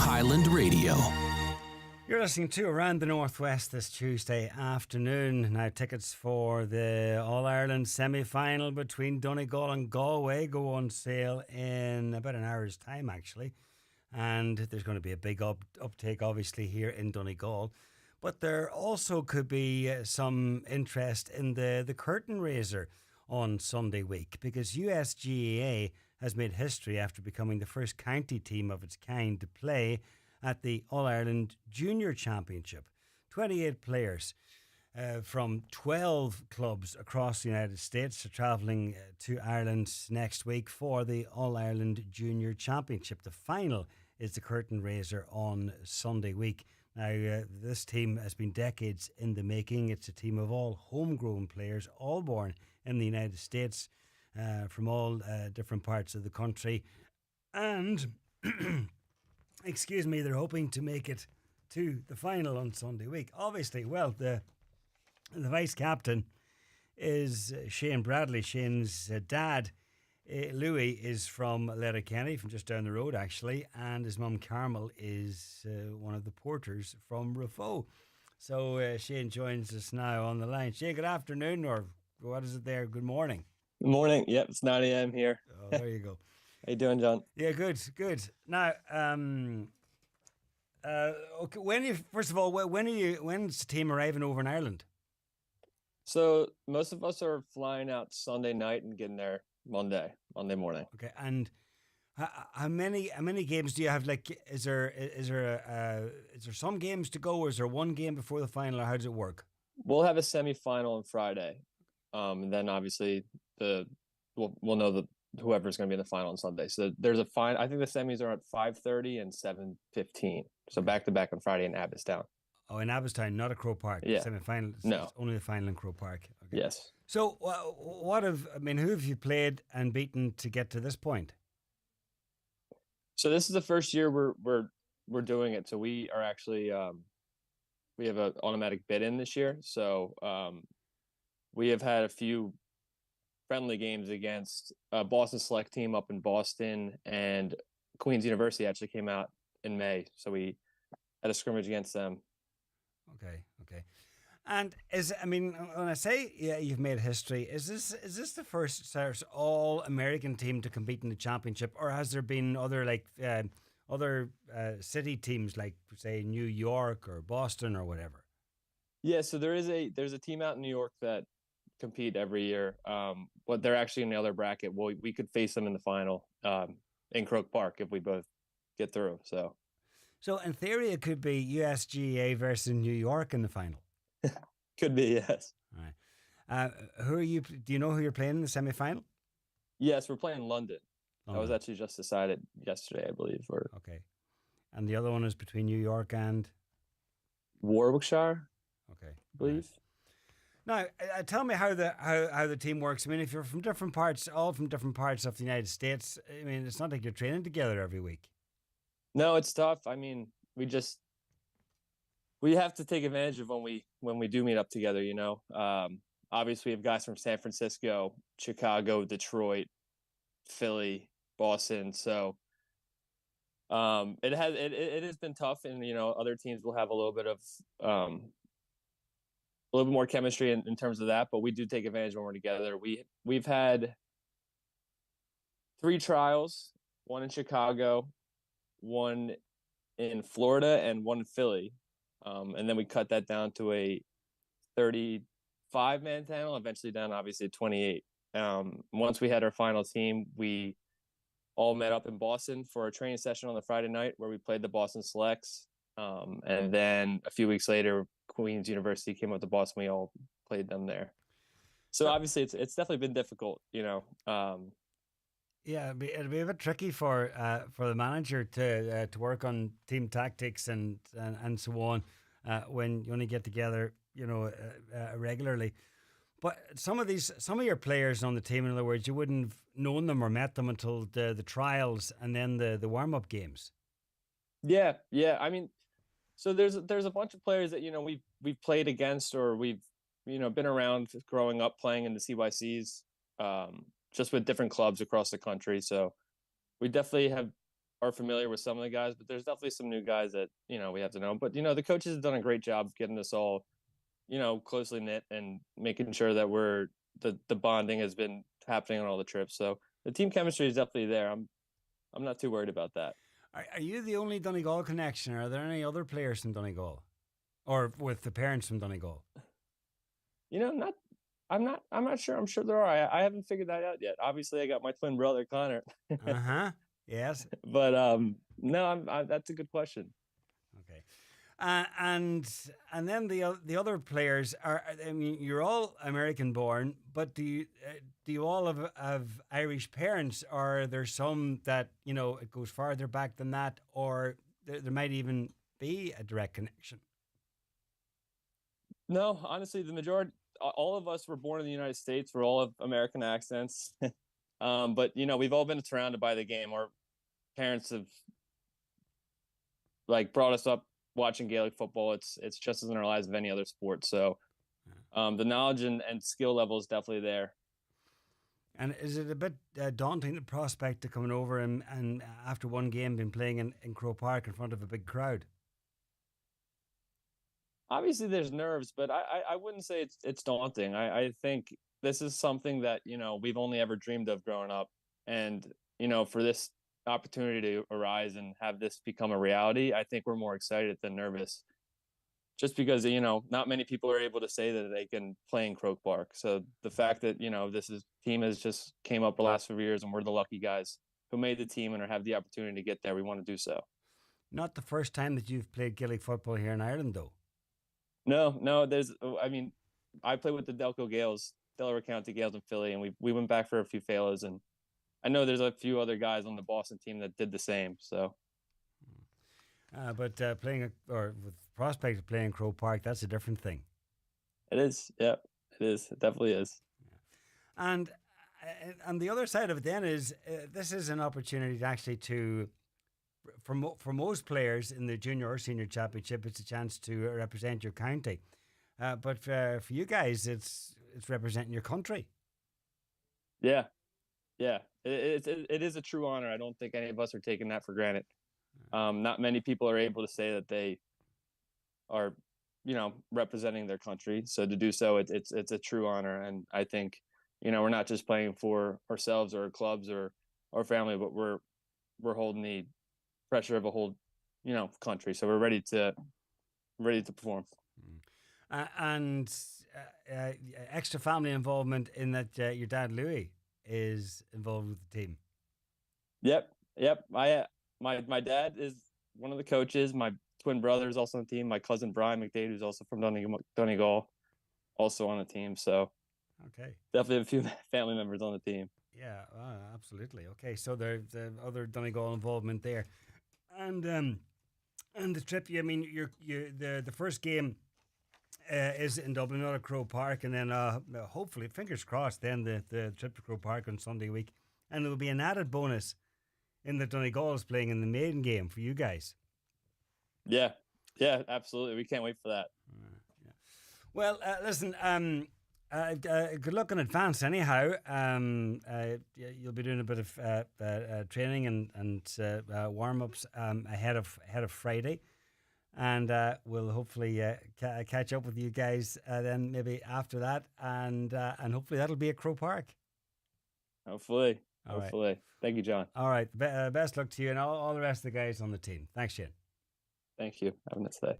Highland Radio. You're listening to Around the Northwest this Tuesday afternoon. Now, tickets for the All-Ireland semi-final between Donegal and Galway go on sale in about an hour's time, actually. And there's going to be a big uptake, obviously, here in Donegal. But there also could be some interest in the curtain raiser on Sunday week, because USGAA has made history after becoming the first county team of its kind to play at the All-Ireland Junior Championship. 28 players from 12 clubs across the United States are travelling to Ireland next week for the All-Ireland Junior Championship. The final is the curtain raiser on Sunday week. Now, this team has been decades in the making. It's a team of all homegrown players, all born in the United States, from all different parts of the country. And excuse me, they're hoping to make it to the final on Sunday week. Obviously, well, the vice captain is Shane Bradley. Shane's dad, Louis, is from Letterkenny, from just down the road, actually, and his mum, Carmel, is one of the porters from Rafo. So Shane joins us now on the line. Shane, good afternoon, or what is it there? Good morning. Good morning. Yep, it's 9 a.m. here. Oh, there you go. How you doing, John? Yeah, good. Now, okay. First of all, when's the team arriving over in Ireland? So most of us are flying out Sunday night and getting there Monday morning. Okay, and how many games do you have? Like, is there some games to go, or is there one game before the final, or how does it work? We'll have a semi-final on Friday, and then obviously we'll know whoever's going to be in the final on Sunday. So there's a final. I think the semis are at 5:30 and 7:15. So back to back on Friday in Abbottstown. Oh, in Abbottstown, not at Croke Park. Yeah. Semi-final. No, it's only the final in Croke Park. Okay. Yes. So who have you played and beaten to get to this point? So this is the first year we're doing it. So we are actually we have an automatic bid in this year. So we have had a few friendly games against a Boston Select team up in Boston, and Queen's University actually came out in May. So we had a scrimmage against them. Okay. And when I say you've made history, is this the first all American team to compete in the championship, or has there been other city teams like, say, New York or Boston or whatever? Yeah, so there's a team out in New York that compete every year, but they're actually in the other bracket. Well, we could face them in the final in Croke Park if we both get through. So in theory, it could be USGA versus New York in the final. Could be, yes. All right. Who are you? Do you know who you're playing in the semi-final? Yes, we're playing London. That was actually just decided yesterday, I believe. Okay. And the other one is between New York and Warwickshire. Okay, I believe. Right. Now, tell me how the team works. I mean, if you're from different parts, all from different parts of the United States, I mean, it's not like you're training together every week. No, it's tough. I mean, we have to take advantage of when we do meet up together, you know. Obviously, we have guys from San Francisco, Chicago, Detroit, Philly, Boston. So it has been tough, and you know, other teams will have a little bit more chemistry in terms of that. But we do take advantage when we're together. We've had 3 trials, one in Chicago, one in Florida, and one in Philly. And then we cut that down to a 35-man panel, eventually down, obviously, 28. Once we had our final team, we all met up in Boston for a training session on the Friday night where we played the Boston Selects. And then a few weeks later, Queen's University came up to Boston. We all played them there. So obviously, it's definitely been difficult, you know. Yeah, it'd be a bit tricky for the manager to work on team tactics and so on when you only get together, you know, regularly. But some of your players on the team, in other words, you wouldn't have known them or met them until the trials and then the warm up games. Yeah. I mean, so there's a bunch of players that, you know, we've played against, or we've, you know, been around growing up playing in the CYCs. Just with different clubs across the country. So we definitely are familiar with some of the guys, but there's definitely some new guys that we have to know. But the coaches have done a great job of getting us all closely knit and making sure that the bonding has been happening on all the trips. So the team chemistry is definitely there. I'm not too worried about that. Are you the only Donegal connection? Or are there any other players from Donegal, or with the parents from Donegal? Not. I'm not sure. I'm sure there are. I haven't figured that out yet. Obviously, I got my twin brother Connor. Yes. But no, that's a good question. Okay. And then the other players are. I mean, you're all American born, but do you all have Irish parents, or are there some that it goes farther back than that, or there might even be a direct connection? No, honestly, the majority, all of us were born in the United States. We're all of American accents. But we've all been surrounded by the game. Our parents have brought us up watching Gaelic football. It's just as in our lives of any other sport. So the knowledge and skill level is definitely there. And is it a bit daunting, the prospect of coming over and after one game been playing in Croke Park in front of a big crowd? Obviously, there's nerves, but I wouldn't say it's daunting. I think this is something that we've only ever dreamed of growing up, and for this opportunity to arise and have this become a reality, I think we're more excited than nervous. Just because not many people are able to say that they can play in Croke Park. So the fact that this team has just came up the last few years, and we're the lucky guys who made the team and have the opportunity to get there, we want to do so. Not the first time that you've played Gaelic football here in Ireland, though. No. I mean, I played with the Delco Gales, Delaware County Gales in Philly, and we went back for a few failures, and I know there's a few other guys on the Boston team that did the same. So, but playing or with prospect of playing Croke Park, that's a different thing. It is, yeah, it is. It definitely is. And the other side of it then is this is an opportunity to actually for most players in the junior or senior championship, it's a chance to represent your county. But for you guys, it's representing your country. Yeah. It is a true honor. I don't think any of us are taking that for granted. Not many people are able to say that they are, representing their country. So to do so, it's a true honor. And I think, we're not just playing for ourselves or our clubs or our family, but we're holding the pressure of a whole, country. So we're ready to perform. And extra family involvement in that your dad Louis is involved with the team. Yep. My dad is one of the coaches. My twin brother is also on the team. My cousin Brian McDade, who's also from Donegal, also on the team. So okay, definitely a few family members on the team. Yeah, absolutely. Okay, so there's the other Donegal involvement there, and the trip. I mean, the first game is in Dublin, not at Croke Park, and then hopefully, fingers crossed, then the trip to Croke Park on Sunday week, and there will be an added bonus in that Donegal is playing in the maiden game for you guys. Yeah, absolutely. We can't wait for that. Yeah. Well, listen. Good luck in advance. Anyhow, you'll be doing a bit of training and warm ups ahead of Friday, and we'll hopefully catch up with you guys then maybe after that, and hopefully that'll be at Croke Park. Hopefully. Right. Thank you, John. All right. Best luck to you and all the rest of the guys on the team. Thanks, Shane. Thank you. Have a nice day.